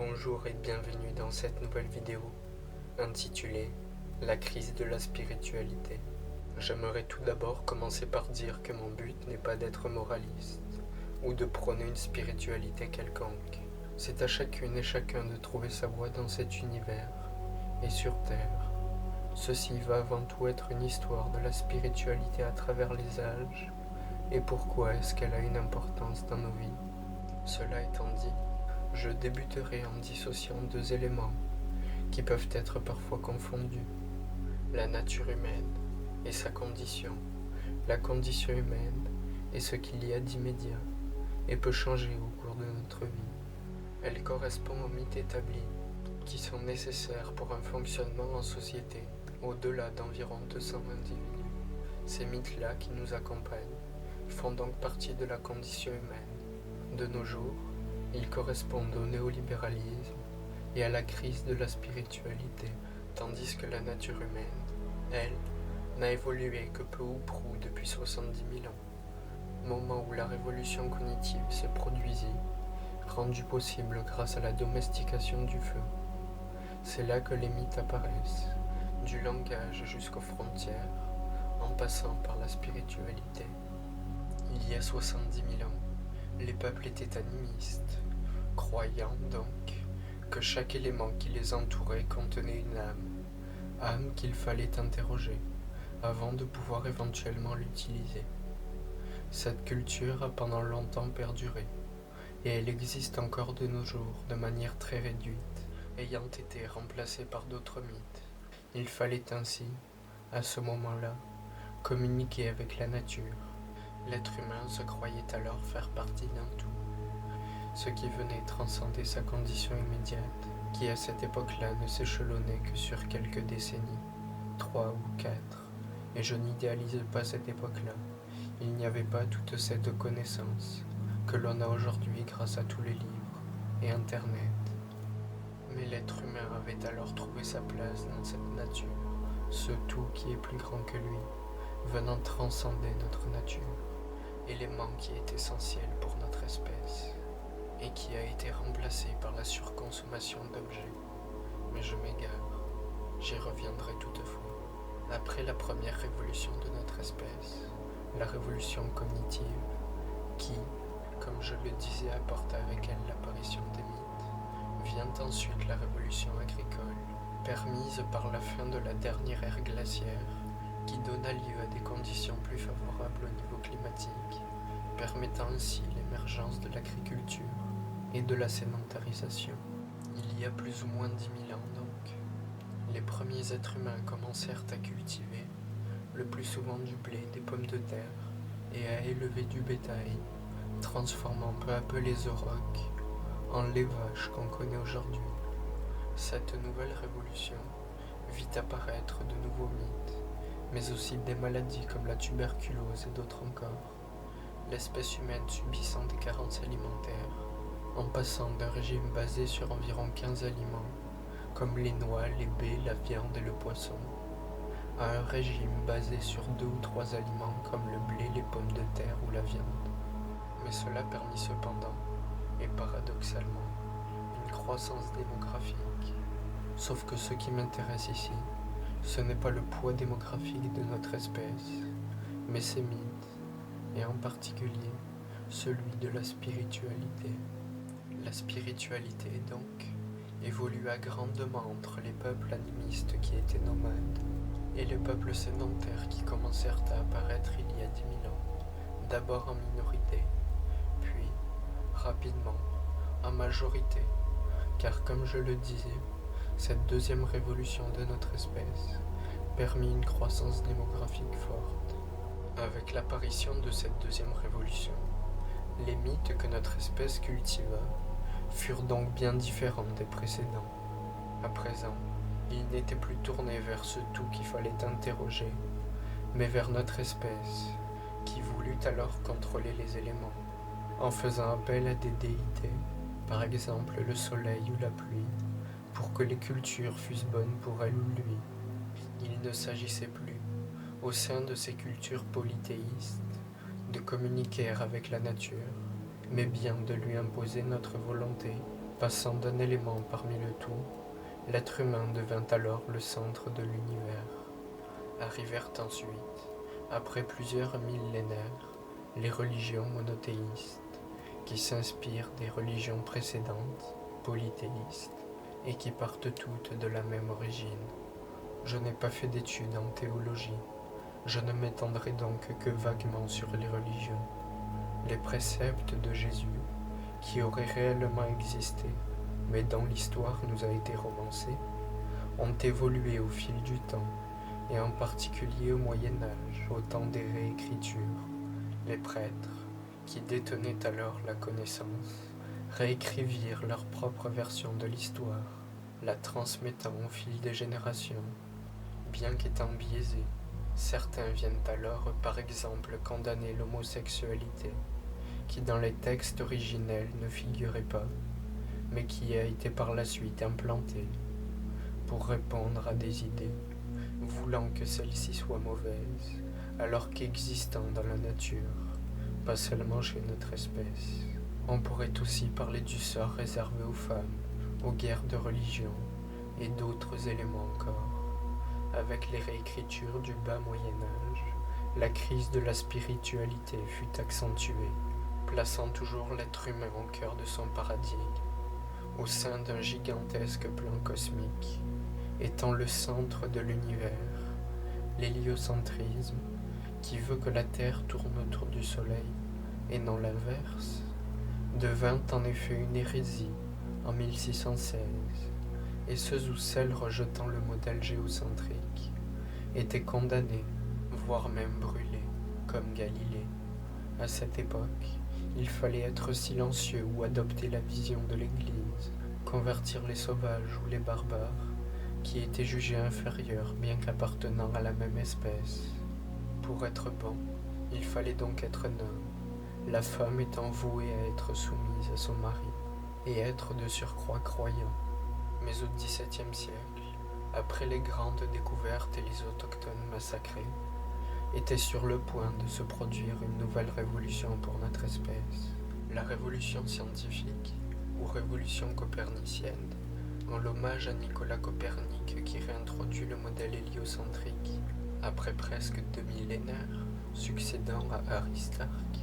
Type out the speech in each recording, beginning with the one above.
Bonjour et bienvenue dans cette nouvelle vidéo intitulée La crise de la spiritualité. J'aimerais tout d'abord commencer par dire que mon but n'est pas d'être moraliste ou de prôner une spiritualité quelconque. C'est à chacune et chacun de trouver sa voie dans cet univers et sur Terre. Ceci va avant tout être une histoire de la spiritualité à travers les âges et pourquoi est-ce qu'elle a une importance dans nos vies. Cela étant dit, je débuterai en dissociant deux éléments qui peuvent être parfois confondus, la nature humaine et sa condition. La condition humaine est ce qu'il y a d'immédiat et peut changer au cours de notre vie. Elle correspond aux mythes établis qui sont nécessaires pour un fonctionnement en société au-delà d'environ 200 individus. Ces mythes-là qui nous accompagnent font donc partie de la condition humaine. De nos jours, ils correspondent au néolibéralisme et à la crise de la spiritualité, tandis que la nature humaine, elle, n'a évolué que peu ou prou depuis 70 000 ans, moment où la révolution cognitive se produisit, rendue possible grâce à la domestication du feu. C'est là que les mythes apparaissent, du langage jusqu'aux frontières, en passant par la spiritualité. Il y a 70 000 ans, les peuples étaient animistes, croyant donc que chaque élément qui les entourait contenait une âme qu'il fallait interroger avant de pouvoir éventuellement l'utiliser. Cette culture a pendant longtemps perduré, et elle existe encore de nos jours de manière très réduite, ayant été remplacée par d'autres mythes. Il fallait ainsi, à ce moment-là, communiquer avec la nature. L'être humain se croyait alors faire partie d'un tout, ce qui venait transcender sa condition immédiate, qui à cette époque-là ne s'échelonnait que sur quelques décennies, 3 ou 4, et je n'idéalise pas cette époque-là. Il n'y avait pas toute cette connaissance que l'on a aujourd'hui grâce à tous les livres et Internet. Mais l'être humain avait alors trouvé sa place dans cette nature, ce tout qui est plus grand que lui, venant transcender notre nature, élément qui est essentiel pour notre espèce, et qui a été remplacé par la surconsommation d'objets. Mais je m'égare, j'y reviendrai toutefois. Après la première révolution de notre espèce, la révolution cognitive, qui, comme je le disais, apporte avec elle l'apparition des mythes, vient ensuite la révolution agricole, permise par la fin de la dernière ère glaciaire, qui donna lieu à des conditions plus favorables au niveau climatique, permettant ainsi l'émergence de l'agriculture et de la sédentarisation. Il y a plus ou moins 10 000 ans donc, les premiers êtres humains commencèrent à cultiver, le plus souvent du blé, des pommes de terre, et à élever du bétail, transformant peu à peu les aurochs en laivages qu'on connaît aujourd'hui. Cette nouvelle révolution vit apparaître de nouveaux mythes, mais aussi des maladies comme la tuberculose et d'autres encore, l'espèce humaine subissant des carences alimentaires, en passant d'un régime basé sur environ 15 aliments, comme les noix, les baies, la viande et le poisson, à un régime basé sur 2 ou 3 aliments comme le blé, les pommes de terre ou la viande. Mais cela permit cependant, et paradoxalement, une croissance démographique. Sauf que ce qui m'intéresse ici, ce n'est pas le poids démographique de notre espèce, mais ses mythes, et en particulier celui de la spiritualité. La spiritualité, donc, évolua grandement entre les peuples animistes qui étaient nomades et les peuples sédentaires qui commencèrent à apparaître il y a 10 000 ans, d'abord en minorité, puis, rapidement, en majorité, car comme je le disais, cette deuxième révolution de notre espèce permit une croissance démographique forte. Avec l'apparition de cette deuxième révolution, les mythes que notre espèce cultiva furent donc bien différents des précédents. À présent, ils n'étaient plus tournés vers ce tout qu'il fallait interroger, mais vers notre espèce, qui voulut alors contrôler les éléments, en faisant appel à des déités, par exemple le soleil ou la pluie, pour que les cultures fussent bonnes pour elle ou lui. Il ne s'agissait plus, au sein de ces cultures polythéistes, de communiquer avec la nature, mais bien de lui imposer notre volonté Passant d'un élément parmi le tout, l'être humain devint alors le centre de l'univers. Arrivèrent ensuite, après plusieurs millénaires, les religions monothéistes, qui s'inspirent des religions précédentes, polythéistes, et qui partent toutes de la même origine. Je n'ai pas fait d'études en théologie, je ne m'étendrai donc que vaguement sur les religions. Les préceptes de Jésus, qui auraient réellement existé, mais dont l'histoire nous a été romancée, ont évolué au fil du temps, et en particulier au Moyen-Âge, au temps des réécritures. Les prêtres, qui détenaient alors la connaissance, réécrivirent leur propre version de l'histoire, la transmettant au fil des générations. Bien qu'étant biaisés, certains viennent alors par exemple condamner l'homosexualité, qui dans les textes originels ne figurait pas, mais qui a été par la suite implantée, pour répondre à des idées, voulant que celles-ci soient mauvaises, alors qu'existant dans la nature, pas seulement chez notre espèce. On pourrait aussi parler du sort réservé aux femmes, aux guerres de religion et d'autres éléments encore. Avec les réécritures du bas Moyen-Âge, la crise de la spiritualité fut accentuée, plaçant toujours l'être humain au cœur de son paradigme, au sein d'un gigantesque plan cosmique, étant le centre de l'univers. L'héliocentrisme, qui veut que la Terre tourne autour du Soleil, et non l'inverse, devint en effet une hérésie en 1616, et ceux ou celles rejetant le modèle géocentrique étaient condamnés, voire même brûlés, comme Galilée. À cette époque, il fallait être silencieux ou adopter la vision de l'Église, convertir les sauvages ou les barbares, qui étaient jugés inférieurs bien qu'appartenant à la même espèce. Pour être bon, il fallait donc être noble, la femme étant vouée à être soumise à son mari, et être de surcroît croyant. Mais au XVIIe siècle, après les grandes découvertes et les autochtones massacrés, était sur le point de se produire une nouvelle révolution pour notre espèce. La révolution scientifique, ou révolution copernicienne, en l'hommage à Nicolas Copernic qui réintroduit le modèle héliocentrique après presque 2 millénaires, succédant à Aristarque,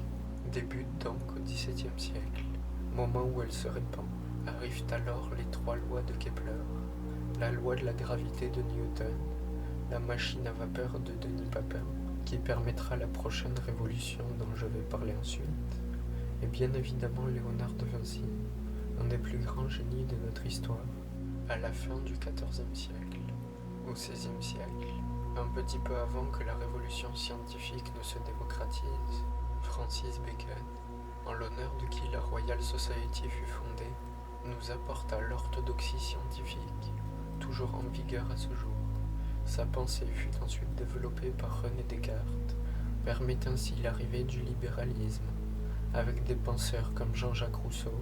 débute donc au XVIIe siècle, moment où elle se répand. Arrivent alors les 3 lois de Kepler, la loi de la gravité de Newton, la machine à vapeur de Denis Papin, qui permettra la prochaine révolution dont je vais parler ensuite, et bien évidemment Léonard de Vinci, un des plus grands génies de notre histoire. À la fin du XIVe siècle, au XVIe siècle, un petit peu avant que la révolution scientifique ne se démocratise, Francis Bacon, en l'honneur de qui la Royal Society fut fondée, nous apporta l'orthodoxie scientifique, toujours en vigueur à ce jour. Sa pensée fut ensuite développée par René Descartes, permet ainsi l'arrivée du libéralisme, avec des penseurs comme Jean-Jacques Rousseau,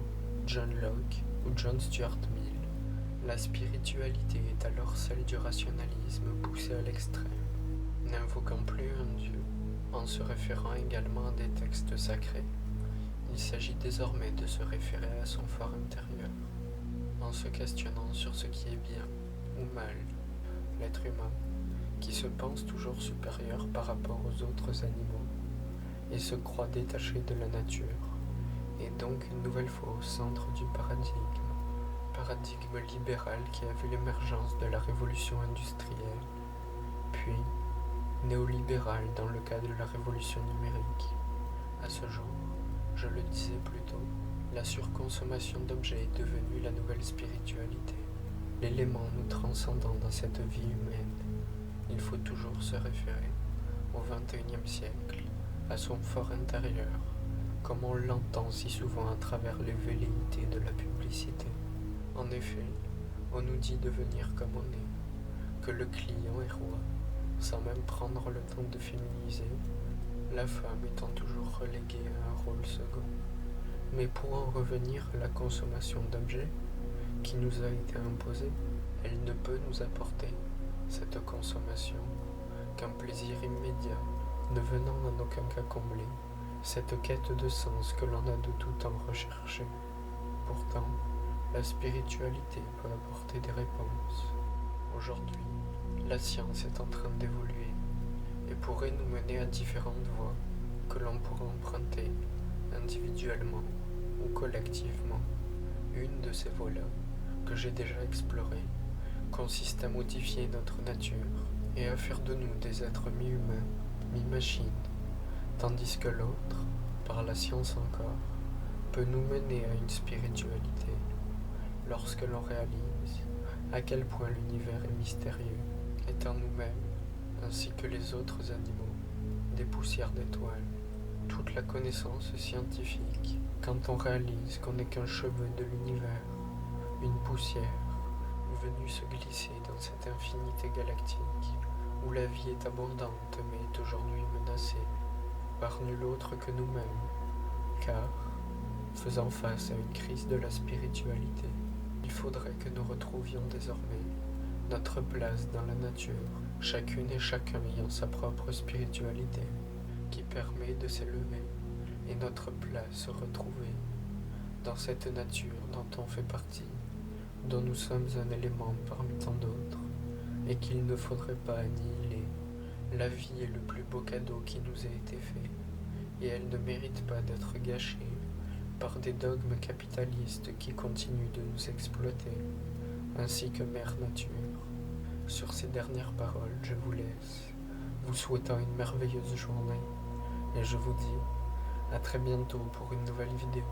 John Locke ou John Stuart Mill. La spiritualité est alors celle du rationalisme poussé à l'extrême, n'invoquant plus un Dieu, en se référant également à des textes sacrés. Il s'agit désormais de se référer à son fort intérieur, en se questionnant sur ce qui est bien ou mal. L'être humain, qui se pense toujours supérieur par rapport aux autres animaux, et se croit détaché de la nature, est donc une nouvelle fois au centre du paradigme libéral qui a vu l'émergence de la révolution industrielle, puis néolibéral dans le cas de la révolution numérique. À ce jour, je le disais plus tôt, la surconsommation d'objets est devenue la nouvelle spiritualité, l'élément nous transcendant dans cette vie humaine. Il faut toujours se référer au XXIe siècle, à son fort intérieur, comme on l'entend si souvent à travers les velléités de la publicité. En effet, on nous dit de venir comme on est, que le client est roi, sans même prendre le temps de féminiser, la femme étant toujours reléguée à un rôle second. Mais pour en revenir à la consommation d'objets qui nous a été imposée, elle ne peut nous apporter, cette consommation, qu'un plaisir immédiat, ne venant en aucun cas combler cette quête de sens que l'on a de tout temps recherchée. Pourtant, la spiritualité peut apporter des réponses. Aujourd'hui, la science est en train d'évoluer et pourrait nous mener à différentes voies que l'on pourra emprunter individuellement ou collectivement. Une de ces voies-là, que j'ai déjà explorée, consiste à modifier notre nature et à faire de nous des êtres mi-humains, mi-machines, tandis que l'autre, par la science encore, peut nous mener à une spiritualité, lorsque l'on réalise à quel point l'univers est mystérieux, étant nous-mêmes, ainsi que les autres animaux, des poussières d'étoiles. Toute la connaissance scientifique, quand on réalise qu'on n'est qu'un cheveu de l'univers, une poussière, venue se glisser dans cette infinité galactique, où la vie est abondante mais est aujourd'hui menacée par nul autre que nous-mêmes, car, faisant face à une crise de la spiritualité, il faudrait que nous retrouvions désormais notre place dans la nature, chacune et chacun ayant sa propre spiritualité, qui permet de s'élever, et notre place retrouvée dans cette nature dont on fait partie, dont nous sommes un élément parmi tant d'autres, et qu'il ne faudrait pas annihiler. La vie est le plus beau cadeau qui nous ait été fait, et elle ne mérite pas d'être gâchée par des dogmes capitalistes qui continuent de nous exploiter, ainsi que Mère Nature. Sur ces dernières paroles, je vous laisse, vous souhaitant une merveilleuse journée, et je vous dis à très bientôt pour une nouvelle vidéo.